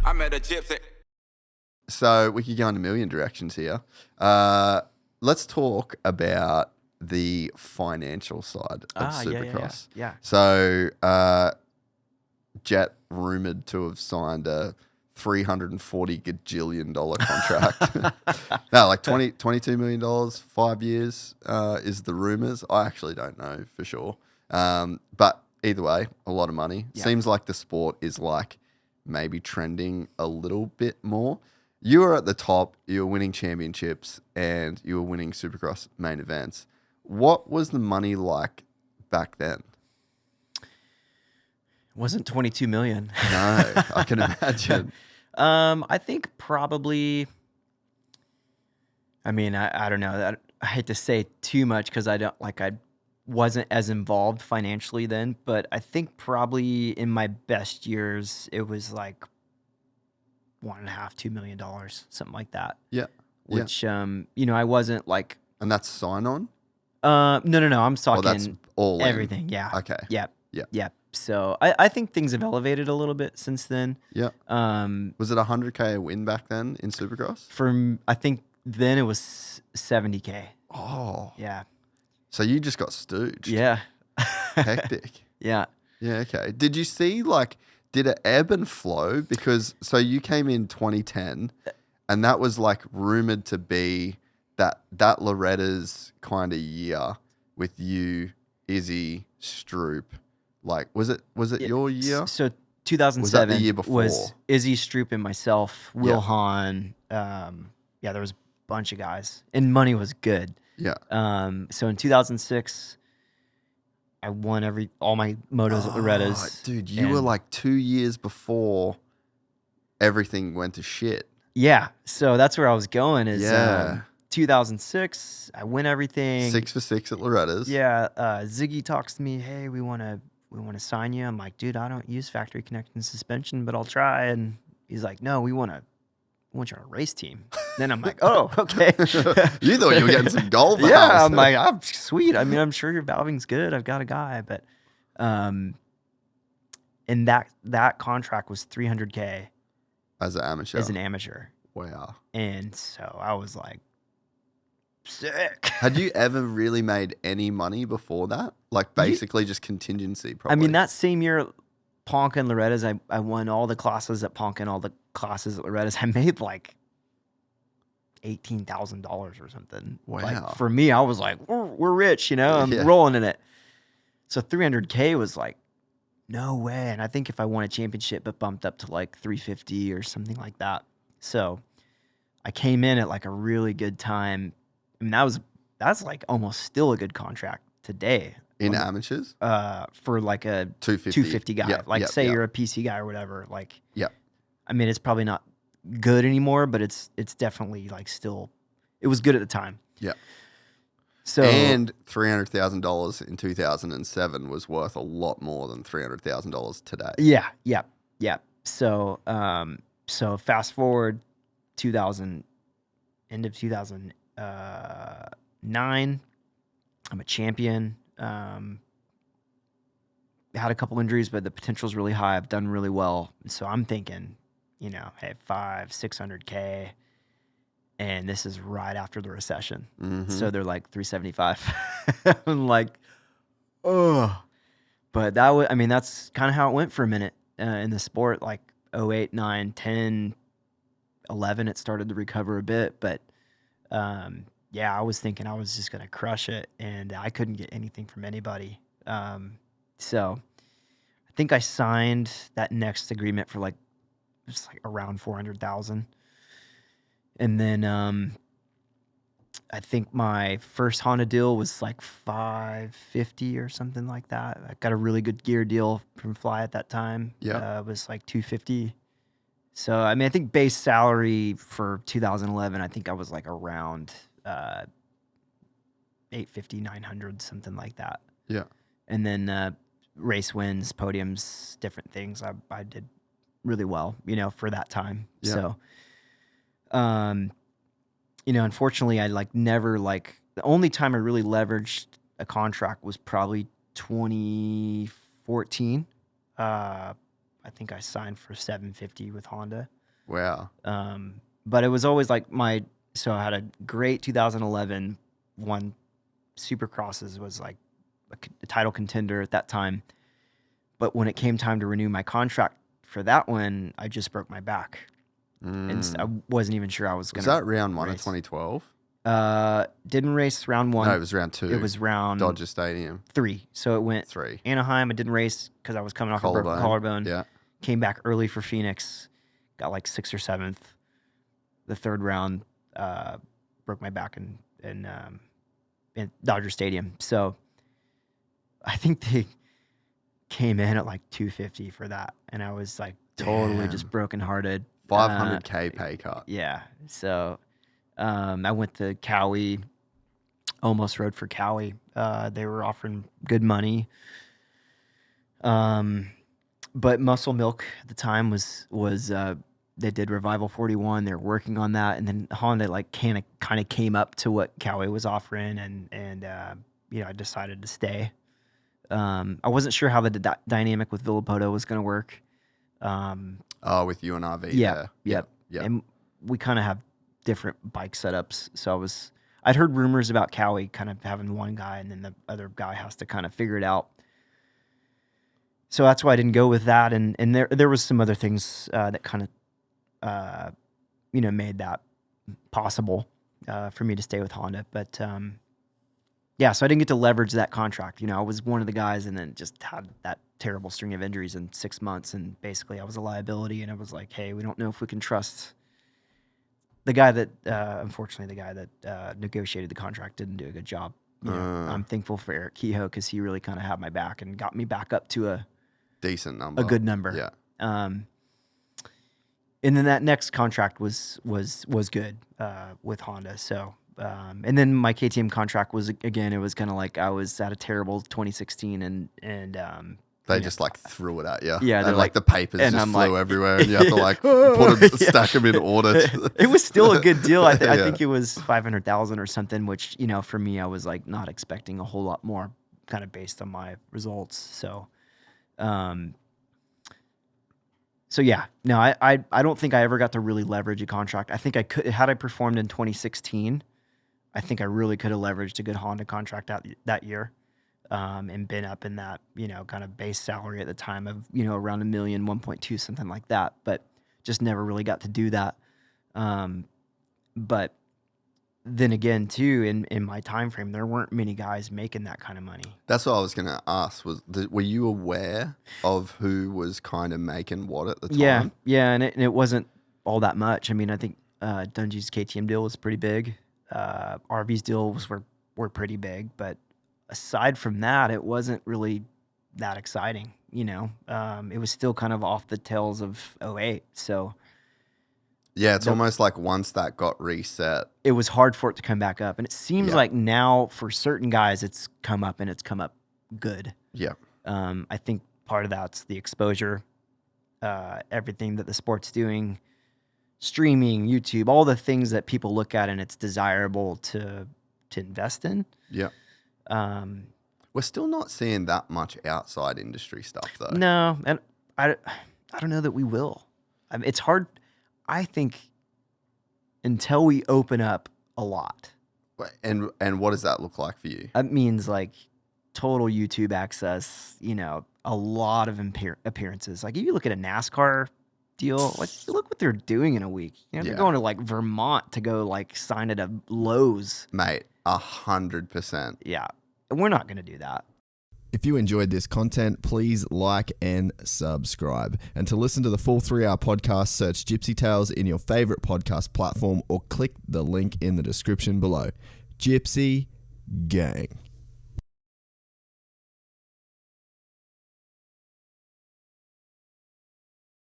I met a gypsy. So we could go in a million directions here. Let's talk about the financial side of Supercross. Yeah. So Jett rumored to have signed a $340 gajillion contract. No, like $22 million, 5 years is the rumors. I actually don't know for sure. But either way, a lot of money. Yeah. Seems like the sport is like maybe trending a little bit more. You were at the top, you were winning championships, and you were winning Supercross main events. What was the money like back then? Wasn't 22 million. No, I can imagine. I think probably, I mean, I don't know. I hate to say too much because I wasn't as involved financially then, but I think probably in my best years, it was like $1.5 to $2 million, something like that. Yeah. Which, I wasn't like. And that's sign on? No. I'm talking that's all in. everything. Yeah. Okay. Yep. So I think things have elevated a little bit since then. Yeah. Was it $100K a win back then in Supercross? I think then it was $70K. Oh. Yeah. So you just got stooged. Yeah. Hectic. Yeah. Yeah, okay. Did you see, did it ebb and flow? Because, so you came in 2010, and that was, rumored to be that Loretta's kind of year with you, Izzy, Stroop. Was it your year? So 2007 was that the year before? Was Izzy, Stroop, and myself, Will Hahn. There was a bunch of guys, and money was good. Yeah. So in 2006, I won all my motos at Loretta's. Dude, you were 2 years before everything went to shit. Yeah. So that's where I was going. 2006, I win everything. 6 for 6 at Loretta's. Yeah. Ziggy talks to me. Hey, we want to sign you. I'm like, dude, I don't use factory connecting suspension, but I'll try. And he's like, no, we want you on a race team. Then I'm like, oh, okay. You thought you were getting some golf. Yeah, I'm like, I'm sweet. I mean, I'm sure your valving's good. I've got a guy, but, and that contract was $300K as an amateur. Wow. And so I was like, sick. Had you ever really made any money before that? Basically just contingency, probably. I mean, that same year, Ponca and Loretta's, I won all the classes at Ponca and all the classes at Loretta's. I made $18,000 or something. Wow. For me, I was like, we're rich, I'm rolling in it. So $300K was no way. And I think if I won a championship, it bumped up to $350 or something like that. So I came in at a really good time. I mean, that's almost still a good contract today. In amateurs? For a 250 guy. Say you're a PC guy or whatever. I mean, it's probably not good anymore, but it's definitely still, it was good at the time. Yeah. So, and $300,000 in 2007 was worth a lot more than $300,000 today. Yeah. So, so fast forward end of 2009, I'm a champion. Had a couple injuries, but the potential's really high. I've done really well. So I'm thinking, hey, $500-600K. And this is right after the recession. Mm-hmm. So they're $375. I'm like, oh. But that's kind of how it went for a minute in the sport. 08, 9, 10, 11, it started to recover a bit. But I was thinking I was just going to crush it, and I couldn't get anything from anybody. So I think I signed that next agreement for around $400,000. And then I think my first Honda deal was $550 or something like that. I got a really good gear deal from Fly at that time. Yeah. It was $250. So, I mean, I think base salary for 2011, I think I was around $850, $900, something like that. Yeah. And then race wins, podiums, different things. I did really well, for that time. Yeah. So, unfortunately, I never the only time I really leveraged a contract was probably 2014. I think I signed for $750 with Honda. Wow. But it was always like so I had a great 2011, won Supercrosses, was like a title contender at that time. But when it came time to renew my contract for that one, I just broke my back. And I wasn't even sure I was going to. Was that round 1 of 2012? Didn't race round 1. No, it was round 2. It was round Dodger Stadium. 3. So it went 3. Anaheim. I didn't race because I was coming off a broken collarbone. Yeah. Came back early for Phoenix. Got like 6th or 7th. The third round, broke my back in Dodger Stadium. So I think they came in at like 250 for that, and I was like totally just brokenhearted. $500K pay cut. Yeah. So I went to Cowie, almost rode for Cowie. They were offering good money. But Muscle Milk at the time was they did Revival 41. They're working on that, and then Honda like kind of came up to what Cowie was offering, and I decided to stay. I wasn't sure how the dynamic with Villapoto was going to work. With UNRV. Yeah, Yep. And we kind of have different bike setups, so I'd heard rumors about Cowie kind of having one guy, and then the other guy has to kind of figure it out. So that's why I didn't go with that, and there was some other things that kind of made that possible for me to stay with Honda. But so I didn't get to leverage that contract. I was one of the guys, and then just had that terrible string of injuries in 6 months, and basically I was a liability. And it was like, hey, we don't know if we can trust the guy that unfortunately the guy that negotiated the contract didn't do a good job. I'm thankful for Eric Kehoe because he really kind of had my back and got me back up to a decent number, a good number. Yeah. And then that next contract was good with Honda. So, and then my KTM contract was, again, it was kind of like I was at a terrible 2016 and they just like threw it at you. Yeah, and like the papers just I'm flew everywhere, and you have to like stack them in order. It was still a good deal. I think it was 500,000 or something, which for me, I was like not expecting a whole lot more, kind of based on my results. So, I don't think I ever got to really leverage a contract. I think I could, had I performed in 2016, I think I really could have leveraged a good Honda contract that year, and been up in that, kind of base salary at the time of, around $1 million, 1.2, something like that, but just never really got to do that. But then again, too, in my time frame, there weren't many guys making that kind of money. That's what I was going to ask. Were you aware of who was kind of making what at the time? Yeah, and it wasn't all that much. I mean, I think Dungey's KTM deal was pretty big. RV's deals were pretty big, but aside from that, it wasn't really that exciting. It was still kind of off the tails of 2008. So. Yeah, it's almost like once that got reset, it was hard for it to come back up. And it seems like now for certain guys, it's come up and it's come up good. Yeah. I think part of that's the exposure, everything that the sport's doing, streaming, YouTube, all the things that people look at and it's desirable to invest in. Yeah. We're still not seeing that much outside industry stuff, though. No, and I don't know that we will. I mean, it's hard. I think until we open up a lot. And what does that look like for you? That means like total YouTube access, a lot of appearances. Like if you look at a NASCAR deal, like look what they're doing in a week. They're going to like Vermont to go like sign at a Lowe's. Mate, 100%. Yeah. And we're not going to do that. If you enjoyed this content, please like and subscribe. And to listen to the full 3-hour podcast, search Gypsy Tales in your favorite podcast platform or click the link in the description below. Gypsy Gang.